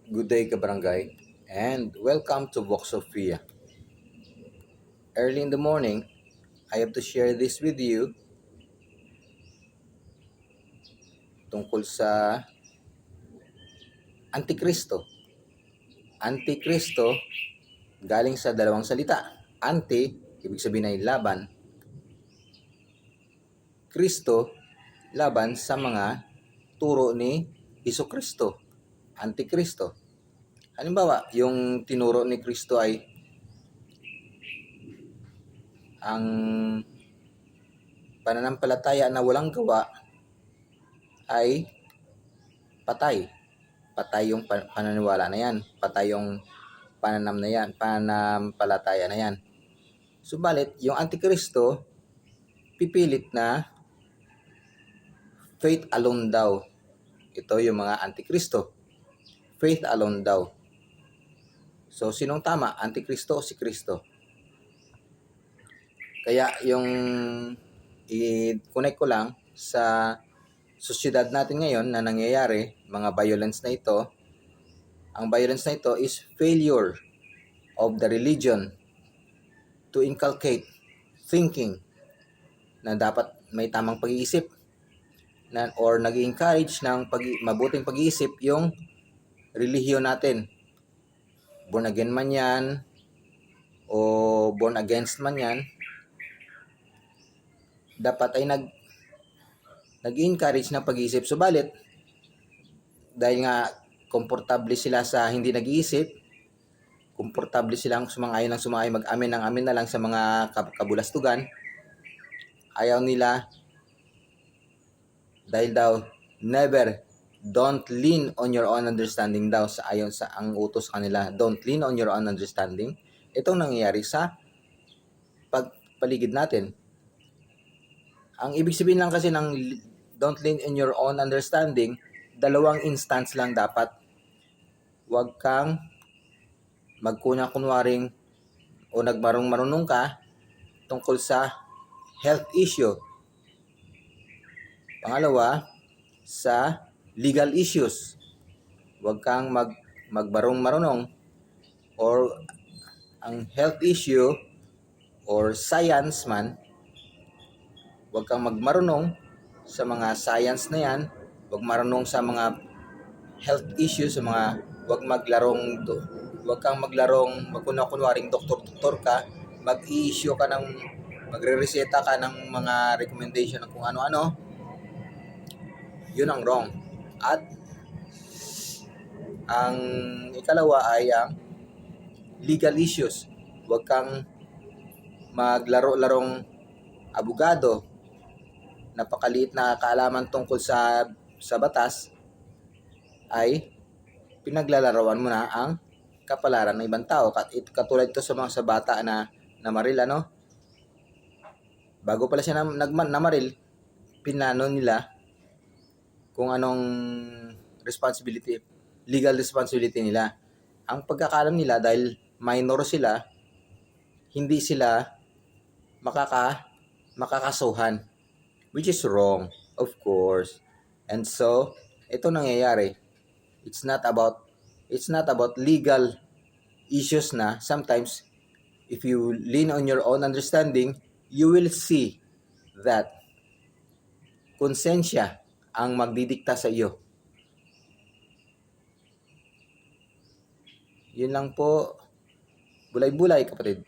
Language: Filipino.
Good day, Kabarangay, and welcome to Vox Sophia. Early in the morning, I have to share this with you tungkol sa Antikristo. Antikristo galing sa dalawang salita. Anti, ibig sabihin ay laban. Kristo, laban sa mga turo ni Jesucristo. Antikristo. Halimbawa, yung tinuro ni Kristo ay ang pananampalataya na walang gawa ay patay. Patay yung pananiwala na yan. Patay yung pananam na yan, pananampalataya na yan. Subalit, yung Antikristo, pipilit na faith alone daw. Ito yung mga Antikristo. Faith alone daw. So, sinong tama? Antikristo o si Kristo? Kaya yung i-connect ko lang sa sosyedad natin ngayon na nangyayari, mga violence na ito. Ang violence na ito is failure of the religion to inculcate thinking na dapat may tamang pag-iisip or nag-encourage ng mabuting pag-iisip yung relihiyon natin. Born again man yan o born against man yan, dapat ay nag-encourage ng pag-iisip. Subalit, dahil nga komportable sila sa hindi nag-iisip, komportable silang sumang-ayon ng sumang-ayon, mag-amin ng amin na lang sa mga kabulastugan, ayaw nila dahil daw don't lean on your own understanding daw sa ayon sa ang utos kanila. Don't lean on your own understanding. Itong nangyayari sa paligid natin. Ang ibig sabihin lang kasi ng don't lean on your own understanding, dalawang instance lang dapat. Huwag kang magkunya-kunwaring o nagmarunong ka tungkol sa health issue. Pangalawa, sa legal issues. Huwag kang magbarong-marunong or ang health issue or science man, huwag kang magmarunong sa mga science na yan. Huwag marunong sa mga health issues, sa mga huwag kang maglarong magkunwaring doktor ka, mag-i-issue ka ng magre-reseta ka ng mga recommendation ng kung ano-ano. Yun ang wrong. At ang ikalawa ay ang legal issues. Huwag kang maglaro-larong abogado, napakaliit na kaalaman tungkol sa batas, ay pinaglalarawan mo na ang kapalaran ng ibang tao. Katulad ito sa bata na namaril, ano? Bago pala siya namaril, pinano nila kung anong legal responsibility nila. Ang pagkakalam nila, dahil minor sila, hindi sila makakasuhan, which is wrong, of course. And so, ito nangyayari. It's not about legal issues na. Sometimes, if you lean on your own understanding, you will see that konsensya ang magdidikta sa iyo. Yun lang po. Bulay-bulay, kapatid.